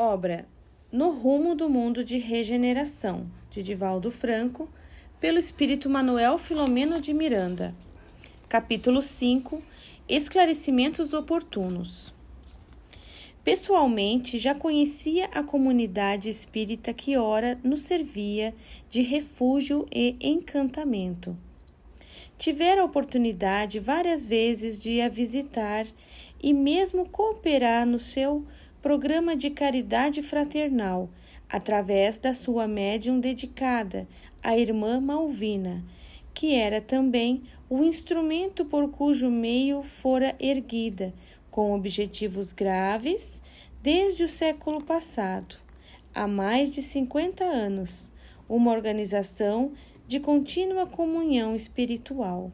Obra No Rumo do Mundo de Regeneração, de Divaldo Franco, pelo espírito Manuel Filomeno de Miranda. Capítulo 5. Esclarecimentos oportunos. Pessoalmente, já conhecia a comunidade espírita que ora nos servia de refúgio e encantamento. Tivera a oportunidade várias vezes de a visitar e mesmo cooperar no seu programa de caridade fraternal, através da sua médium dedicada, a irmã Malvina, que era também o instrumento por cujo meio fora erguida, com objetivos graves, desde o século passado, há mais de 50 anos, uma organização de contínua comunhão espiritual.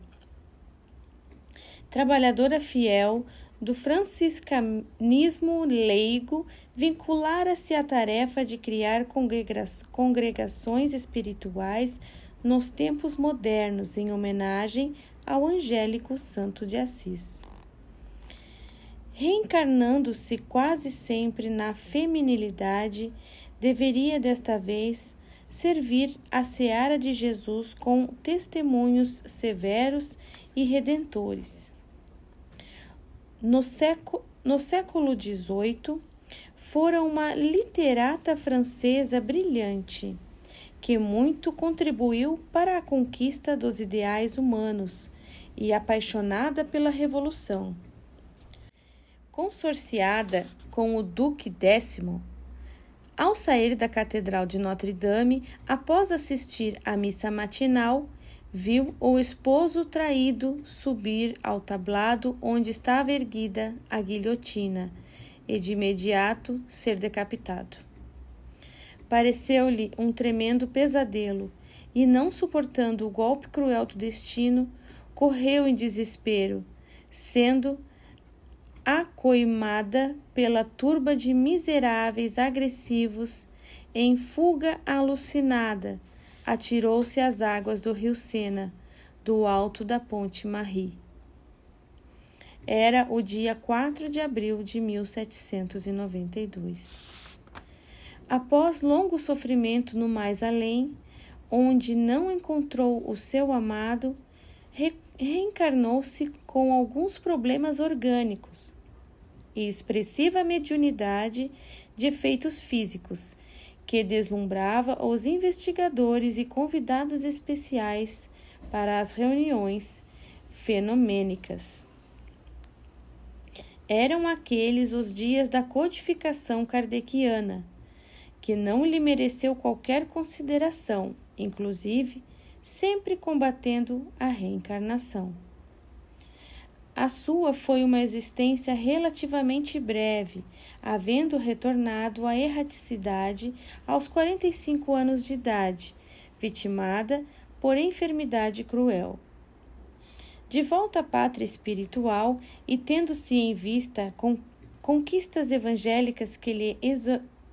Trabalhadora fiel do franciscanismo leigo, vinculara-se à tarefa de criar congregações espirituais nos tempos modernos, em homenagem ao angélico Santo de Assis. Reencarnando-se quase sempre na feminilidade, deveria desta vez servir a seara de Jesus com testemunhos severos e redentores. No século XVIII, fora uma literata francesa brilhante, que muito contribuiu para a conquista dos ideais humanos e apaixonada pela Revolução. Consorciada com o Duque X, ao sair da Catedral de Notre-Dame, após assistir à missa matinal, viu o esposo traído subir ao tablado onde estava erguida a guilhotina e de imediato ser decapitado. Pareceu-lhe um tremendo pesadelo e, não suportando o golpe cruel do destino, correu em desespero, sendo acoimada pela turba de miseráveis agressivos, em fuga alucinada, atirou-se às águas do rio Sena, do alto da ponte Marie. Era o dia 4 de abril de 1792. Após longo sofrimento no mais além, onde não encontrou o seu amado, reencarnou-se com alguns problemas orgânicos e expressiva mediunidade de efeitos físicos, que deslumbrava os investigadores e convidados especiais para as reuniões fenomênicas. Eram aqueles os dias da codificação kardeciana, que não lhe mereceu qualquer consideração, inclusive sempre combatendo a reencarnação. A sua foi uma existência relativamente breve, havendo retornado à erraticidade aos 45 anos de idade, vitimada por enfermidade cruel. De volta à pátria espiritual e tendo-se em vista conquistas evangélicas que lhe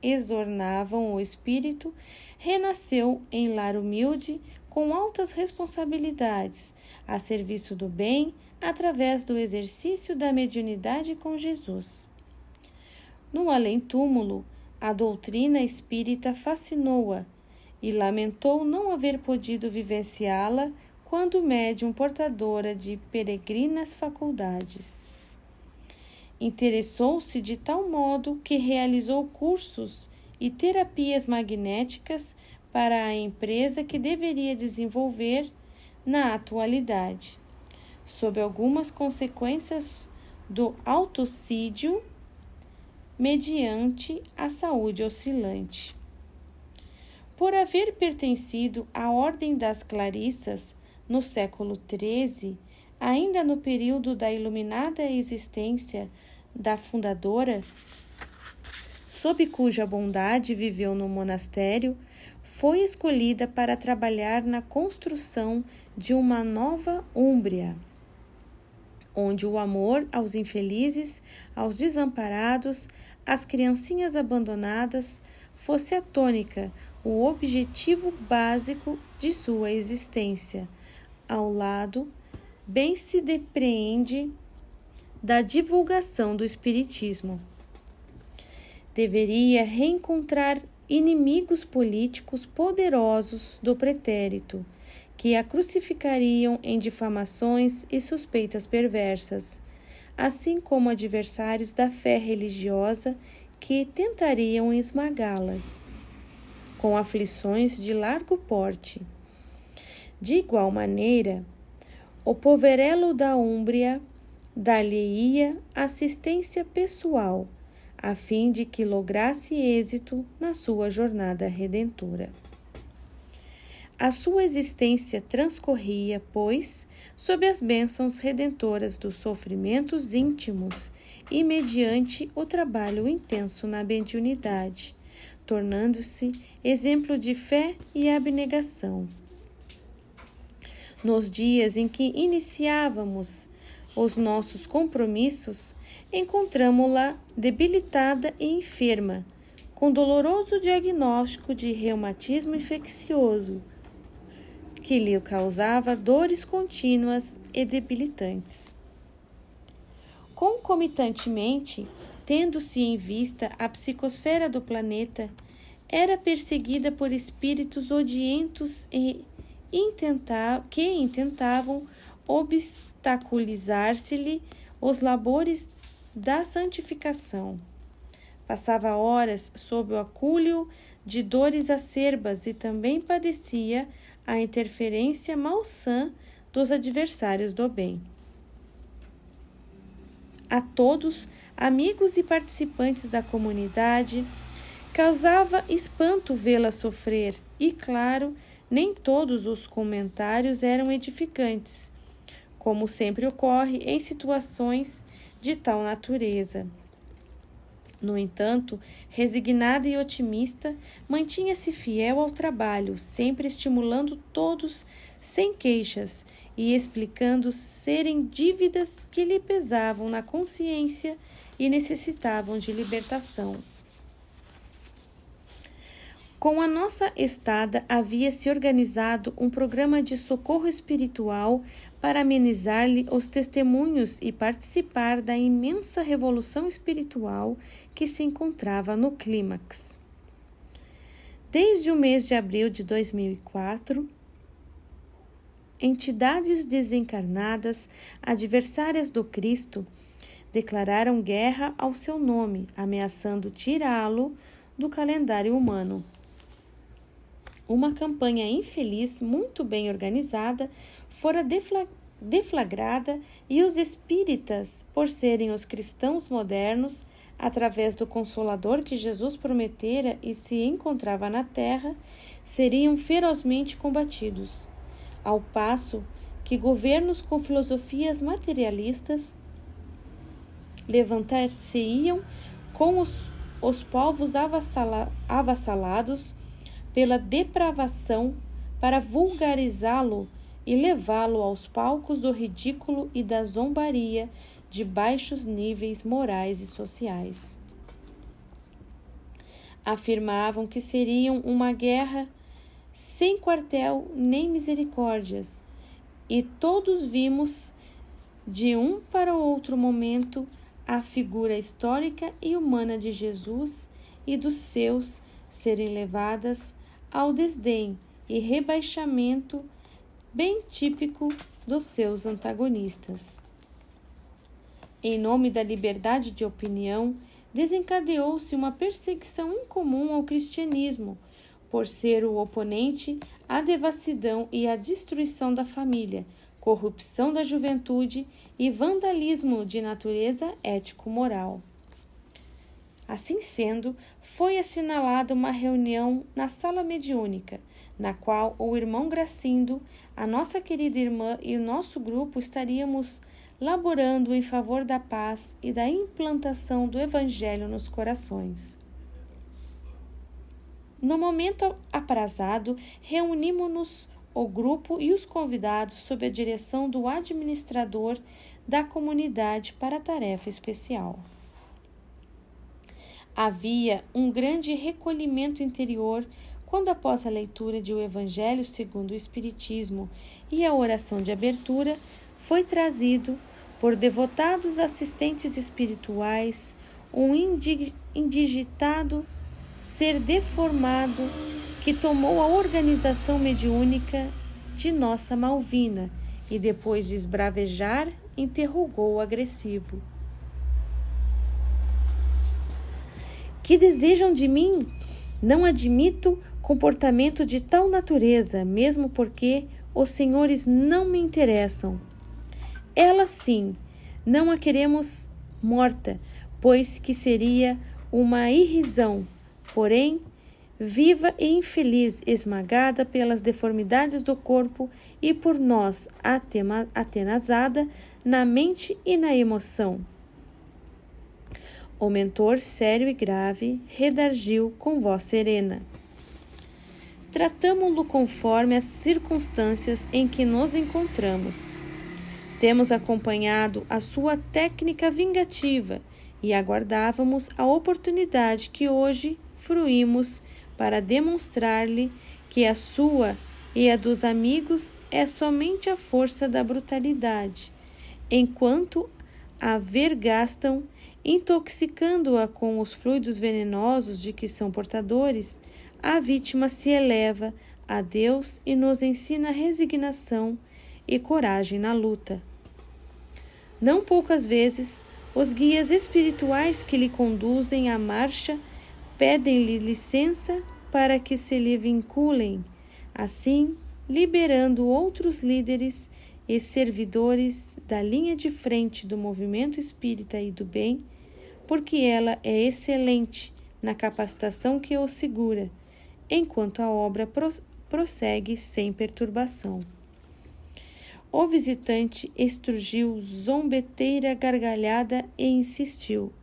exornavam o espírito, renasceu em lar humilde com altas responsabilidades, a serviço do bem, através do exercício da mediunidade com Jesus. No além-túmulo, a doutrina espírita fascinou-a e lamentou não haver podido vivenciá-la quando médium portadora de peregrinas faculdades. Interessou-se de tal modo que realizou cursos e terapias magnéticas para a empresa que deveria desenvolver na atualidade, sob algumas consequências do autocídio mediante a saúde oscilante. Por haver pertencido à Ordem das Clarissas no século XIII, ainda no período da iluminada existência da fundadora, sob cuja bondade viveu no monastério, foi escolhida para trabalhar na construção de uma nova Úmbria, onde o amor aos infelizes, aos desamparados, às criancinhas abandonadas, fosse a tônica, o objetivo básico de sua existência. Ao lado, bem se depreende da divulgação do Espiritismo. deveria reencontrar inimigos políticos poderosos do pretérito, que a crucificariam em difamações e suspeitas perversas, assim como adversários da fé religiosa que tentariam esmagá-la, com aflições de largo porte. De igual maneira, o poverello da Úmbria dar-lhe-ia assistência pessoal, a fim de que lograsse êxito na sua jornada redentora. A sua existência transcorria, pois, sob as bênçãos redentoras dos sofrimentos íntimos e mediante o trabalho intenso na mediunidade, tornando-se exemplo de fé e abnegação. Nos dias em que iniciávamos os nossos compromissos, encontramo-la debilitada e enferma, com doloroso diagnóstico de reumatismo infeccioso, que lhe causava dores contínuas e debilitantes. Concomitantemente, tendo-se em vista a psicosfera do planeta, era perseguida por espíritos odientos e que intentavam obstaculizar-se-lhe os labores da santificação. Passava horas sob o acúlio de dores acerbas e também padecia a interferência malsã dos adversários do bem. A todos, amigos e participantes da comunidade, causava espanto vê-la sofrer e, claro, nem todos os comentários eram edificantes, como sempre ocorre em situações de tal natureza. No entanto, resignada e otimista, mantinha-se fiel ao trabalho, sempre estimulando todos sem queixas e explicando serem dívidas que lhe pesavam na consciência e necessitavam de libertação. Com a nossa estada, havia-se organizado um programa de socorro espiritual para amenizar-lhe os testemunhos e participar da imensa revolução espiritual que se encontrava no clímax. Desde o mês de abril de 2004, entidades desencarnadas, adversárias do Cristo, declararam guerra ao seu nome, ameaçando tirá-lo do calendário humano. Uma campanha infeliz, muito bem organizada, fora deflagrada e os espíritas, por serem os cristãos modernos, através do Consolador que Jesus prometera e se encontrava na terra, seriam ferozmente combatidos, ao passo que governos com filosofias materialistas levantar-se-iam com os povos avassalados pela depravação para vulgarizá-lo e levá-lo aos palcos do ridículo e da zombaria de baixos níveis morais e sociais. Afirmavam que seriam uma guerra sem quartel nem misericórdias, e todos vimos, de um para outro momento, a figura histórica e humana de Jesus e dos seus serem levadas ao desdém e rebaixamento bem típico dos seus antagonistas. Em nome da liberdade de opinião, desencadeou-se uma perseguição incomum ao cristianismo, por ser o oponente à devassidão e à destruição da família, corrupção da juventude e vandalismo de natureza ético-moral. Assim sendo, foi assinalada uma reunião na sala mediúnica, na qual o irmão Gracindo, a nossa querida irmã e o nosso grupo estaríamos laborando em favor da paz e da implantação do Evangelho nos corações. No momento aprazado, reunimos-nos o grupo e os convidados sob a direção do administrador da comunidade para a tarefa especial. Havia um grande recolhimento interior quando, após a leitura de O Evangelho segundo o Espiritismo e a oração de abertura, foi trazido, por devotados assistentes espirituais, um indigitado ser deformado que tomou a organização mediúnica de nossa Malvina e, depois de esbravejar, interrogou o agressivo. Que desejam de mim? Não admito comportamento de tal natureza, mesmo porque os senhores não me interessam. Ela sim, não a queremos morta, pois que seria uma irrisão, porém, viva e infeliz, esmagada pelas deformidades do corpo e por nós atenazada na mente e na emoção. O mentor, sério e grave, redarguiu com voz serena. Tratamo-lo conforme as circunstâncias em que nos encontramos. Temos acompanhado a sua técnica vingativa e aguardávamos a oportunidade que hoje fruímos para demonstrar-lhe que a sua e a dos amigos é somente a força da brutalidade, enquanto a vergastam, intoxicando-a com os fluidos venenosos de que são portadores, a vítima se eleva a Deus e nos ensina resignação e coragem na luta. Não poucas vezes, os guias espirituais que lhe conduzem à marcha pedem-lhe licença para que se lhe vinculem, assim liberando outros líderes e servidores da linha de frente do movimento espírita e do bem, porque ela é excelente na capacitação que o segura, enquanto a obra prossegue sem perturbação. O visitante estrugiu zombeteira gargalhada e insistiu.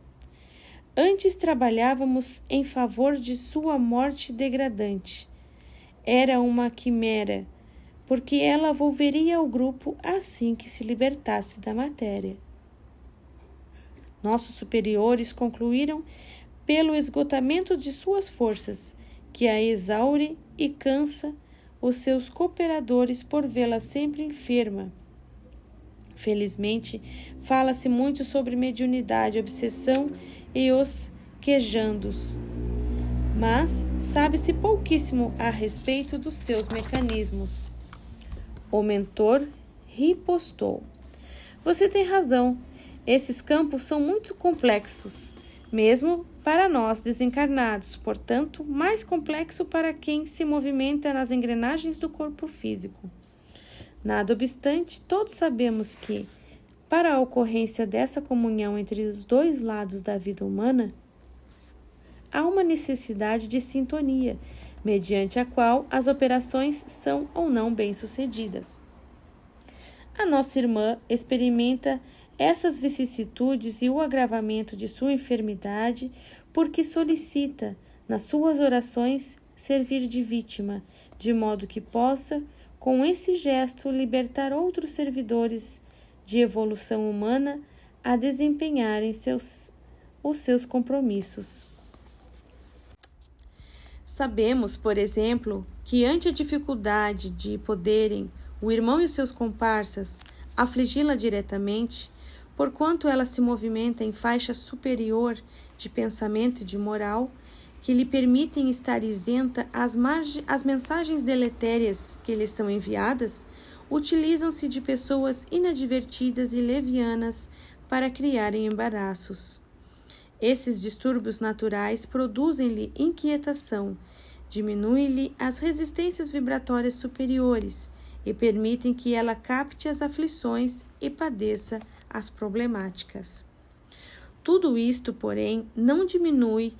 Antes trabalhávamos em favor de sua morte degradante. Era uma quimera, porque ela volveria ao grupo assim que se libertasse da matéria. Nossos superiores concluíram, pelo esgotamento de suas forças, que a exaure e cansa os seus cooperadores por vê-la sempre enferma. Felizmente, fala-se muito sobre mediunidade, obsessão e os quejandos, mas sabe-se pouquíssimo a respeito dos seus mecanismos. O mentor ripostou. Você tem razão. Esses campos são muito complexos, mesmo para nós desencarnados, portanto, mais complexo para quem se movimenta nas engrenagens do corpo físico. Nada obstante, todos sabemos que, para a ocorrência dessa comunhão entre os dois lados da vida humana, há uma necessidade de sintonia, mediante a qual as operações são ou não bem-sucedidas. A nossa irmã experimenta essas vicissitudes e o agravamento de sua enfermidade porque solicita, nas suas orações, servir de vítima, de modo que possa, com esse gesto, libertar outros servidores de evolução humana a desempenharem os seus compromissos. Sabemos, por exemplo, que ante a dificuldade de poderem o irmão e os seus comparsas afligi-la diretamente, porquanto ela se movimenta em faixa superior de pensamento e de moral, que lhe permitem estar isenta às mensagens deletérias que lhe são enviadas, utilizam-se de pessoas inadvertidas e levianas para criarem embaraços. Esses distúrbios naturais produzem-lhe inquietação, diminuem-lhe as resistências vibratórias superiores e permitem que ela capte as aflições e padeça as problemáticas. Tudo isto, porém, não diminui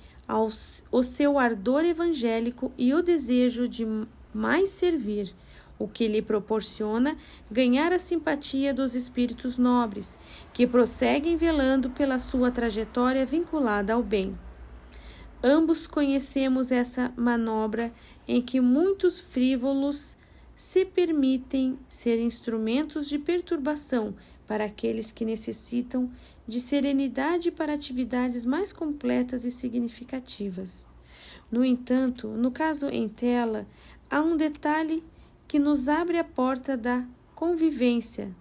o seu ardor evangélico e o desejo de mais servir, o que lhe proporciona ganhar a simpatia dos espíritos nobres, que prosseguem velando pela sua trajetória vinculada ao bem. Ambos conhecemos essa manobra em que muitos frívolos se permitem ser instrumentos de perturbação para aqueles que necessitam de serenidade para atividades mais completas e significativas. No entanto, no caso em tela, há um detalhe que nos abre a porta da convivência,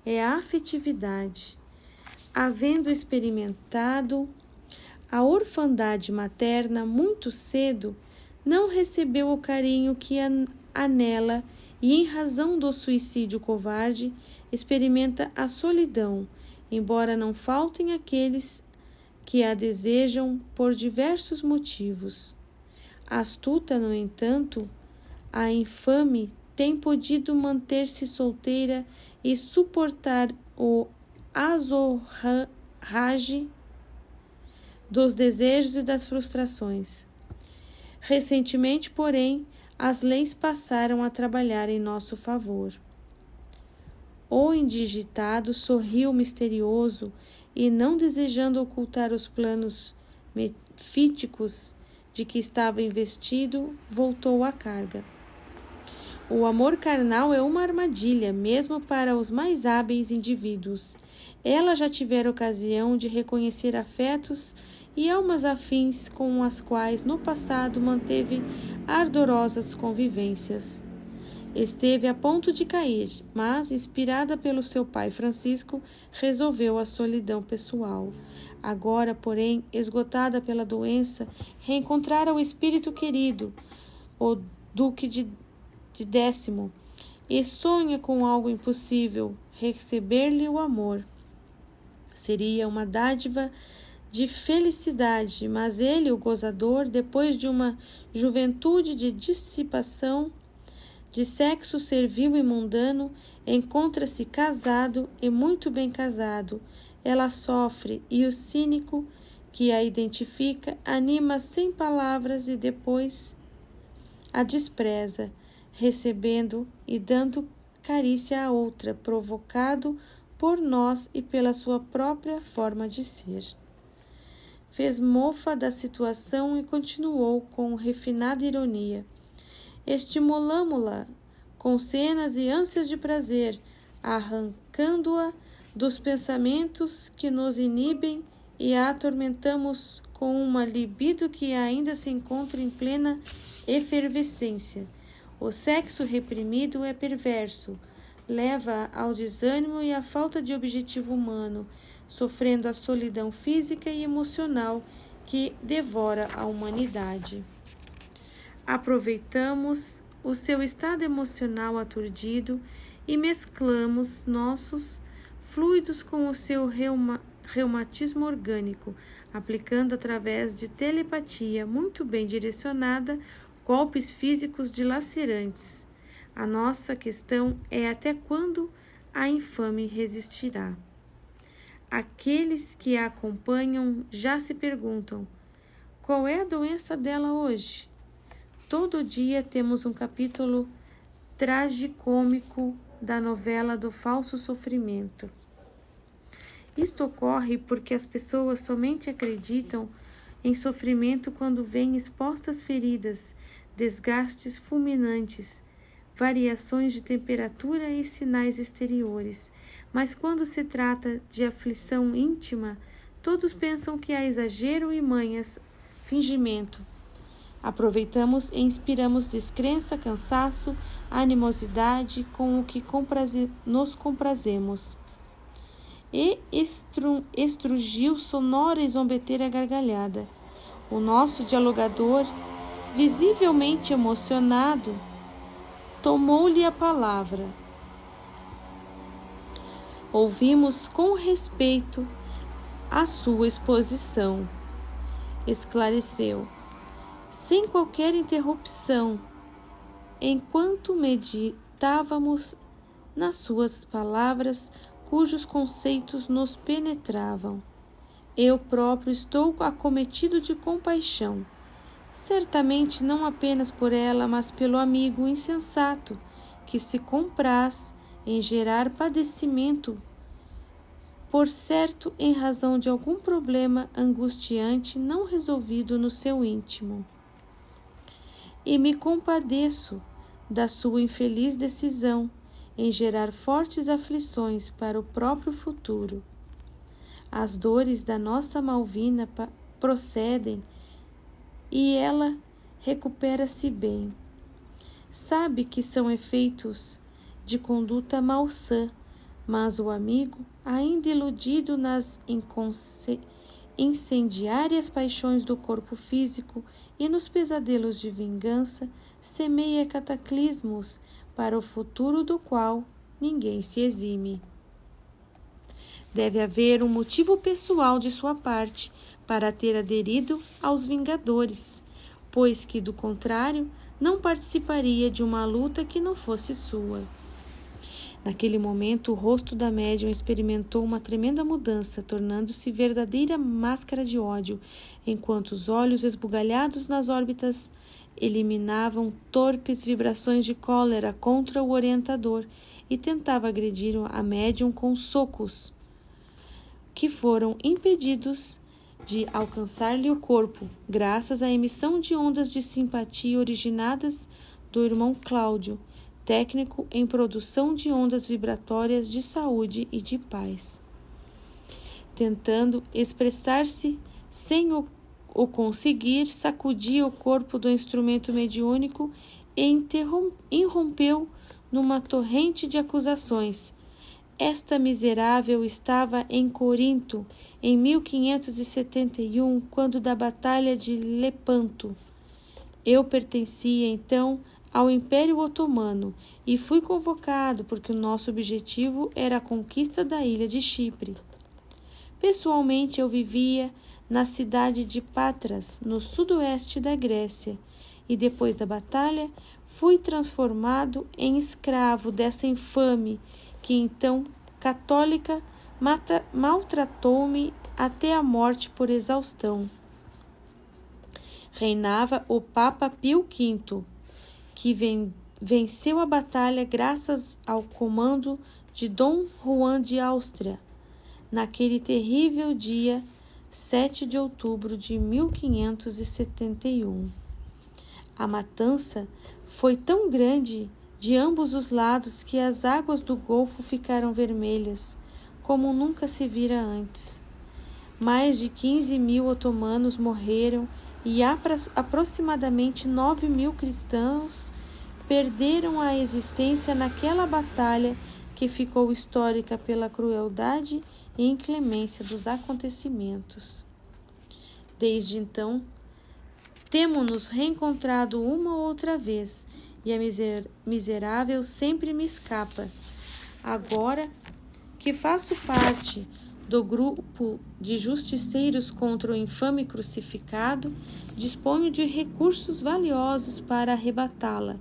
é a afetividade. Havendo experimentado A orfandade materna, muito cedo, não recebeu o carinho que anela e, em razão do suicídio covarde, experimenta a solidão, embora não faltem aqueles que a desejam por diversos motivos. Astuta, no entanto, a infame tem podido manter-se solteira e suportar o azorrage dos desejos e das frustrações. Recentemente, porém, as leis passaram a trabalhar em nosso favor. O indigitado sorriu misterioso e, não desejando ocultar os planos mefíticos de que estava investido, voltou à carga. O amor carnal é uma armadilha, mesmo para os mais hábeis indivíduos. Ela já tivera ocasião de reconhecer afetos e almas afins com as quais no passado manteve ardorosas convivências. Esteve a ponto de cair, mas, inspirada pelo seu pai Francisco, resolveu a solidão pessoal. Agora, porém, esgotada pela doença, reencontrara o espírito querido, o Duque de Décimo, e sonha com algo impossível, receber-lhe o amor. Seria uma dádiva de felicidade, mas ele, o gozador, depois de uma juventude de dissipação, de sexo servil e mundano, encontra-se casado e muito bem casado. Ela sofre e o cínico que a identifica anima sem palavras e depois a despreza, recebendo e dando carícia a outra, provocado por nós e pela sua própria forma de ser. Fez mofa da situação e continuou com refinada ironia. Estimulamo-la com cenas e ânsias de prazer, arrancando-a dos pensamentos que nos inibem e a atormentamos com uma libido que ainda se encontra em plena efervescência. O sexo reprimido é perverso, leva ao desânimo e à falta de objetivo humano, sofrendo a solidão física e emocional que devora a humanidade. Aproveitamos o seu estado emocional aturdido e mesclamos nossos fluidos com o seu reumatismo orgânico, aplicando através de telepatia muito bem direcionada golpes físicos dilacerantes. A nossa questão é até quando a infame resistirá. Aqueles que a acompanham já se perguntam: qual é a doença dela hoje? Todo dia temos um capítulo tragicômico da novela do falso sofrimento. Isto ocorre porque as pessoas somente acreditam em sofrimento quando veem expostas feridas, desgastes fulminantes, variações de temperatura e sinais exteriores. Mas quando se trata de aflição íntima, todos pensam que há exagero e manhas, fingimento. Aproveitamos e inspiramos descrença, cansaço, animosidade com o que nos comprazemos. E estrugiu sonora e zombeteira gargalhada. O nosso dialogador, visivelmente emocionado, tomou-lhe a palavra. Ouvimos com respeito a sua exposição. Esclareceu, sem qualquer interrupção, enquanto meditávamos nas suas palavras, cujos conceitos nos penetravam. Eu próprio estou acometido de compaixão, certamente não apenas por ela, mas pelo amigo insensato que se compraz em gerar padecimento, por certo em razão de algum problema angustiante não resolvido no seu íntimo. E me compadeço da sua infeliz decisão em gerar fortes aflições para o próprio futuro. As dores da nossa Malvina procedem e ela recupera-se bem. Sabe que são efeitos de conduta malsã, mas o amigo, ainda iludido nas incendiárias paixões do corpo físico e nos pesadelos de vingança, semeia cataclismos para o futuro do qual ninguém se exime. Deve haver um motivo pessoal de sua parte para ter aderido aos Vingadores, pois que, do contrário, não participaria de uma luta que não fosse sua. Naquele momento, o rosto da médium experimentou uma tremenda mudança, tornando-se verdadeira máscara de ódio, enquanto os olhos esbugalhados nas órbitas eliminavam torpes vibrações de cólera contra o orientador e tentava agredir a médium com socos, que foram impedidos de alcançar-lhe o corpo, graças à emissão de ondas de simpatia originadas do irmão Cláudio, técnico em produção de ondas vibratórias de saúde e de paz. Tentando expressar-se sem o conseguir, sacudia o corpo do instrumento mediúnico e irrompeu numa torrente de acusações. Esta miserável estava em Corinto em 1571, quando da Batalha de Lepanto. Eu pertencia então ao Império Otomano e fui convocado porque o nosso objetivo era a conquista da ilha de Chipre. Pessoalmente, eu vivia na cidade de Patras, no sudoeste da Grécia, e depois da batalha fui transformado em escravo dessa infame, que então, católica, maltratou-me até a morte por exaustão. Reinava o Papa Pio V, que venceu a batalha graças ao comando de Dom Juan de Áustria, naquele terrível dia 7 de outubro de 1571. A matança foi tão grande de ambos os lados que as águas do Golfo ficaram vermelhas, como nunca se vira antes. Mais de 15.000 otomanos morreram e aproximadamente 9.000 cristãos perderam a existência naquela batalha que ficou histórica pela crueldade e inclemência dos acontecimentos. Desde então, temo-nos reencontrado uma outra vez, e a miserável sempre me escapa. Agora que faço parte do grupo de justiceiros contra o infame crucificado, disponho de recursos valiosos para arrebatá-la,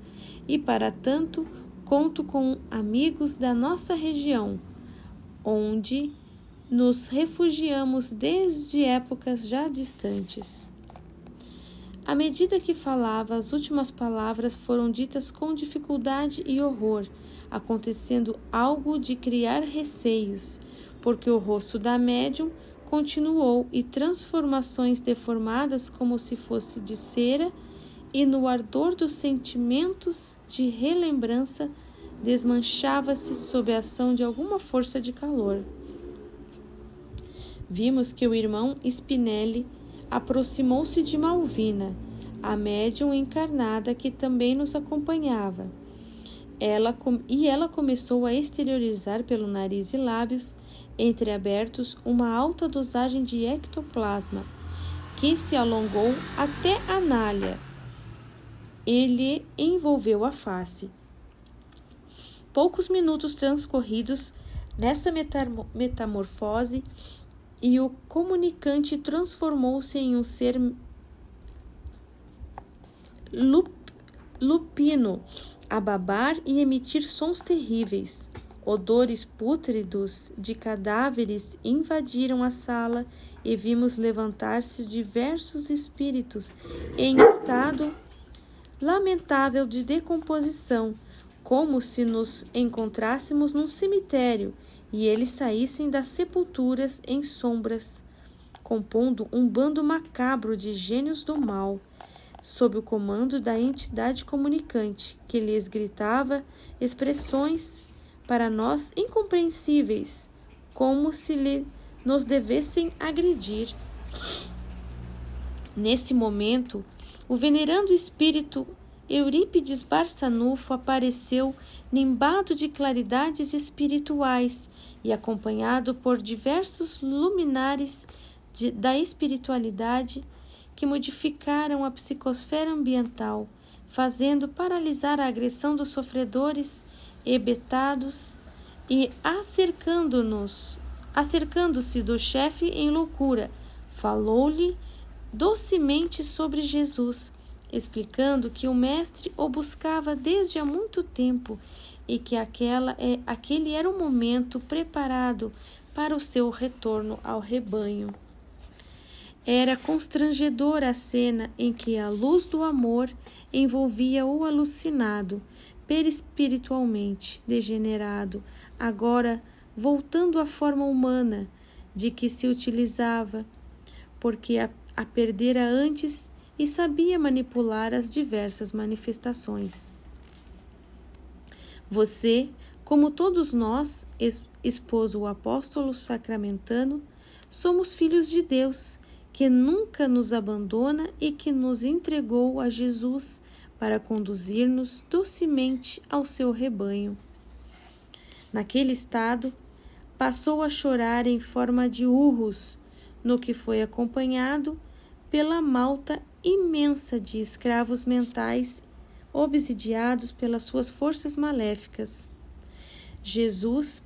e para tanto conto com amigos da nossa região, onde nos refugiamos desde épocas já distantes. À medida que falava, as últimas palavras foram ditas com dificuldade e horror, acontecendo algo de criar receios, porque o rosto da médium continuou e transformações deformadas como se fosse de cera, e no ardor dos sentimentos de relembrança desmanchava-se sob a ação de alguma força de calor. Vimos que o irmão Spinelli aproximou-se de Malvina, a médium encarnada que também nos acompanhava. Ela começou a exteriorizar pelo nariz e lábios entreabertos uma alta dosagem de ectoplasma, que se alongou até a nálha. Ele envolveu a face. Poucos minutos transcorridos nessa metamorfose, e o comunicante transformou-se em um ser lupino, a babar e emitir sons terríveis. Odores pútridos de cadáveres invadiram a sala e vimos levantar-se diversos espíritos em estado lamentável de decomposição, como se nos encontrássemos num cemitério e eles saíssem das sepulturas em sombras, compondo um bando macabro de gênios do mal, sob o comando da entidade comunicante, que lhes gritava expressões para nós incompreensíveis, como se nos devessem agredir. Nesse momento, o venerando espírito Eurípides Barçanufo apareceu nimbado de claridades espirituais e acompanhado por diversos luminares da espiritualidade que modificaram a psicosfera ambiental, fazendo paralisar a agressão dos sofredores hebetados e acercando-se do chefe em loucura, falou-lhe docemente sobre Jesus, explicando que o mestre o buscava desde há muito tempo e que aquele era o momento preparado para o seu retorno ao rebanho. Era constrangedora a cena em que a luz do amor envolvia o alucinado, perispiritualmente degenerado, agora voltando à forma humana de que se utilizava, porque a perdera antes e sabia manipular as diversas manifestações. Você, como todos nós, expôs o apóstolo sacramentano, somos filhos de Deus, que nunca nos abandona e que nos entregou a Jesus para conduzir-nos docemente ao seu rebanho. Naquele estado, passou a chorar em forma de urros, no que foi acompanhado pela malta imensa de escravos mentais obsidiados pelas suas forças maléficas. Jesus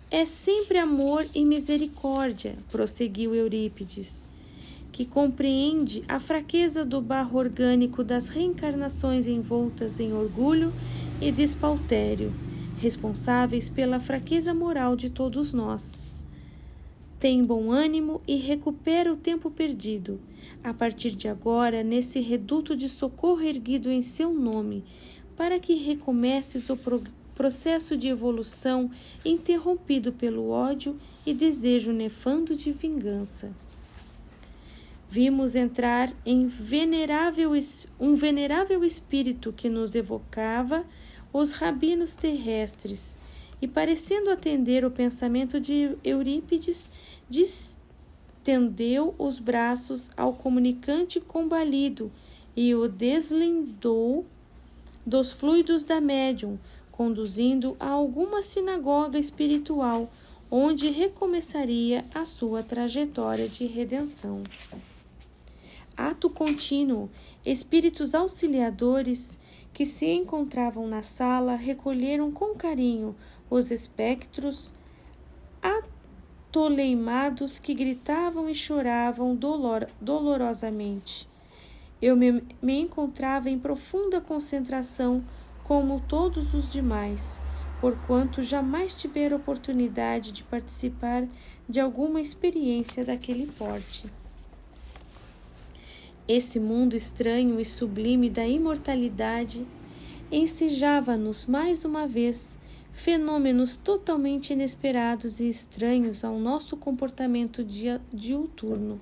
é sempre amor e misericórdia, prosseguiu Eurípides, que compreende a fraqueza do barro orgânico das reencarnações envoltas em orgulho e despautério, responsáveis pela fraqueza moral de todos nós. Tem bom ânimo e recupera o tempo perdido. A partir de agora, nesse reduto de socorro erguido em seu nome, para que recomeces o processo de evolução interrompido pelo ódio e desejo nefando de vingança. Vimos entrar um venerável espírito que nos evocava os rabinos terrestres, e, parecendo atender o pensamento de Eurípides, distendeu os braços ao comunicante combalido e o deslindou dos fluidos da médium, conduzindo a alguma sinagoga espiritual, onde recomeçaria a sua trajetória de redenção. Ato contínuo, espíritos auxiliadores que se encontravam na sala recolheram com carinho os espectros atoleimados que gritavam e choravam dolorosamente. Eu me encontrava em profunda concentração, como todos os demais, porquanto jamais tivera oportunidade de participar de alguma experiência daquele porte. Esse mundo estranho e sublime da imortalidade ensejava-nos mais uma vez fenômenos totalmente inesperados e estranhos ao nosso comportamento diuturno.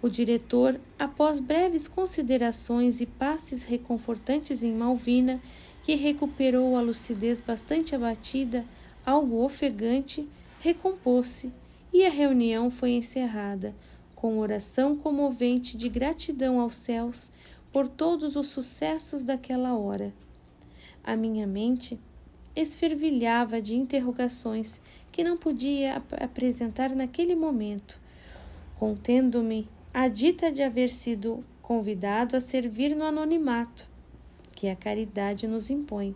O diretor, após breves considerações e passes reconfortantes em Malvina, que recuperou a lucidez bastante abatida, algo ofegante, recompôs-se e a reunião foi encerrada, com oração comovente de gratidão aos céus por todos os sucessos daquela hora. A minha mente esfervilhava de interrogações que não podia apresentar naquele momento, contendo-me a dita de haver sido convidado a servir no anonimato, que a caridade nos impõe.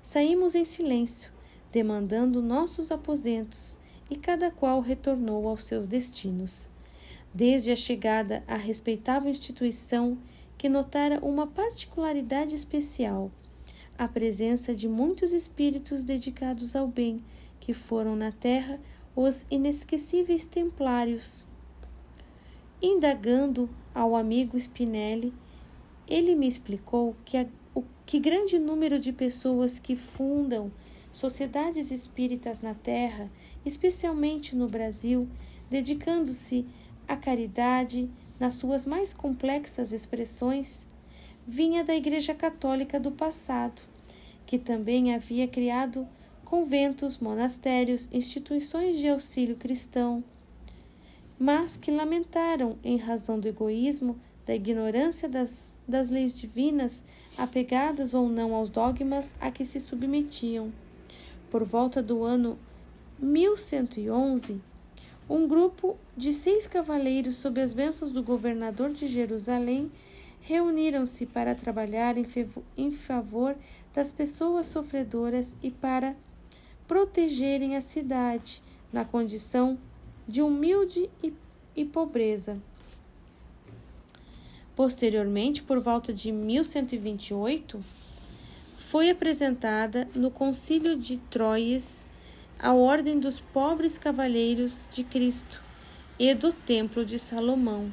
Saímos em silêncio, demandando nossos aposentos, e cada qual retornou aos seus destinos. Desde a chegada à respeitável instituição, que notara uma particularidade especial, a presença de muitos espíritos dedicados ao bem, que foram na terra os inesquecíveis templários. Indagando ao amigo Spinelli, ele me explicou que grande número de pessoas que fundam sociedades espíritas na terra, especialmente no Brasil, dedicando-se à caridade nas suas mais complexas expressões, vinha da Igreja Católica do passado, que também havia criado conventos, monastérios, instituições de auxílio cristão, mas que lamentaram, em razão do egoísmo, da ignorância das leis divinas, apegadas ou não aos dogmas a que se submetiam. Por volta do ano 1111, um grupo de 6 cavaleiros, sob as bênçãos do governador de Jerusalém, reuniram-se para trabalhar em favor das pessoas sofredoras e para protegerem a cidade na condição de humilde e pobreza. Posteriormente, por volta de 1128, foi apresentada no Concílio de Troyes a Ordem dos Pobres Cavaleiros de Cristo e do Templo de Salomão.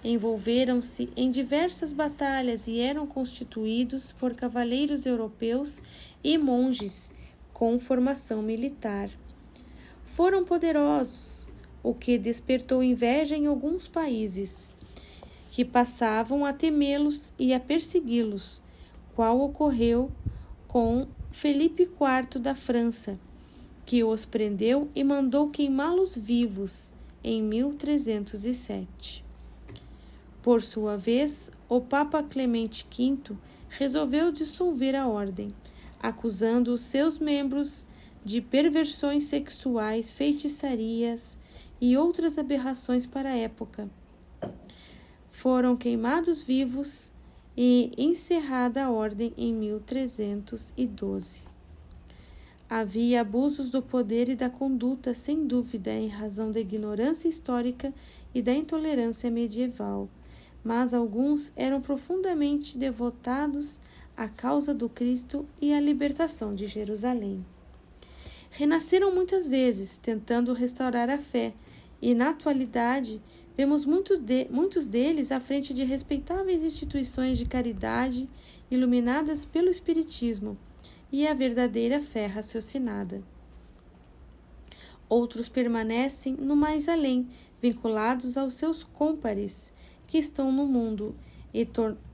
Envolveram-se em diversas batalhas e eram constituídos por cavaleiros europeus e monges com formação militar. Foram poderosos, o que despertou inveja em alguns países, que passavam a temê-los e a persegui-los, qual ocorreu com Felipe IV da França, que os prendeu e mandou queimá-los vivos em 1307. Por sua vez, o Papa Clemente V resolveu dissolver a ordem, acusando os seus membros de perversões sexuais, feitiçarias e outras aberrações para a época. Foram queimados vivos e encerrada a ordem em 1312. Havia abusos do poder e da conduta, sem dúvida, em razão da ignorância histórica e da intolerância medieval, mas alguns eram profundamente devotados à causa do Cristo e à libertação de Jerusalém. Renasceram muitas vezes, tentando restaurar a fé, e na atualidade vemos muitos deles à frente de respeitáveis instituições de caridade iluminadas pelo Espiritismo e a verdadeira fé raciocinada. Outros permanecem no mais além, vinculados aos seus cômpares que estão no mundo e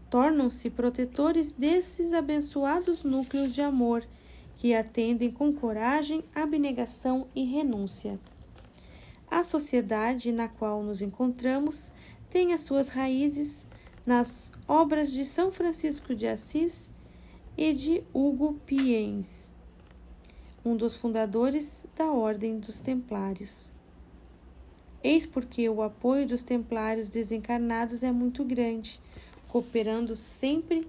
tornam-se protetores desses abençoados núcleos de amor que atendem com coragem, abnegação e renúncia. A sociedade na qual nos encontramos tem as suas raízes nas obras de São Francisco de Assis e de Hugo Piens, um dos fundadores da Ordem dos Templários. Eis porque o apoio dos templários desencarnados é muito grande, cooperando sempre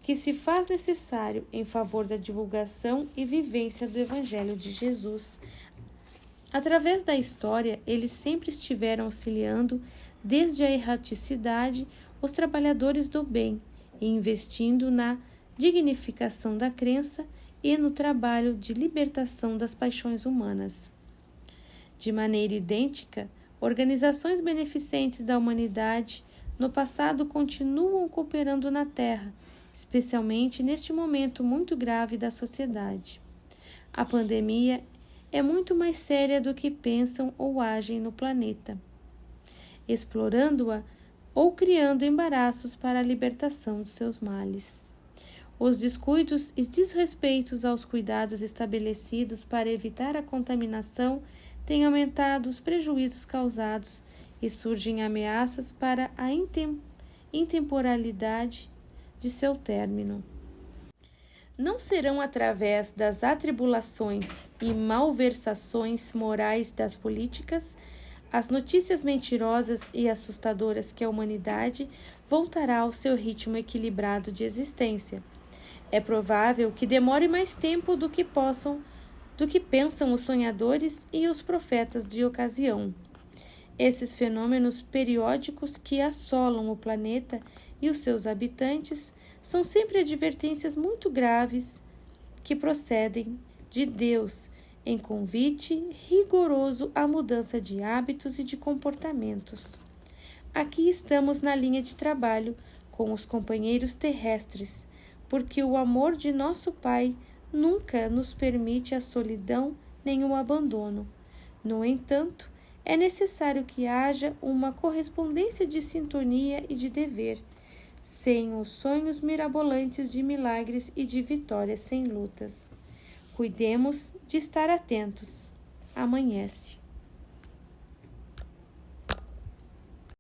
que se faz necessário em favor da divulgação e vivência do Evangelho de Jesus. Através da história, eles sempre estiveram auxiliando, desde a erraticidade, os trabalhadores do bem e investindo na dignificação da crença e no trabalho de libertação das paixões humanas. De maneira idêntica, organizações beneficentes da humanidade no passado continuam cooperando na Terra, especialmente neste momento muito grave da sociedade. A pandemia é muito mais séria do que pensam ou agem no planeta, explorando-a ou criando embaraços para a libertação dos seus males. Os descuidos e desrespeitos aos cuidados estabelecidos para evitar a contaminação têm aumentado os prejuízos causados e surgem ameaças para a intemporalidade de seu término. Não serão através das atribulações e malversações morais das políticas, as notícias mentirosas e assustadoras que a humanidade voltará ao seu ritmo equilibrado de existência. É provável que demore mais tempo do que pensam os sonhadores e os profetas de ocasião. Esses fenômenos periódicos que assolam o planeta e os seus habitantes são sempre advertências muito graves que procedem de Deus em convite rigoroso à mudança de hábitos e de comportamentos. Aqui estamos na linha de trabalho com os companheiros terrestres, porque o amor de nosso Pai nunca nos permite a solidão nem o abandono. No entanto, é necessário que haja uma correspondência de sintonia e de dever, sem os sonhos mirabolantes de milagres e de vitórias sem lutas. Cuidemos de estar atentos. Amanhece.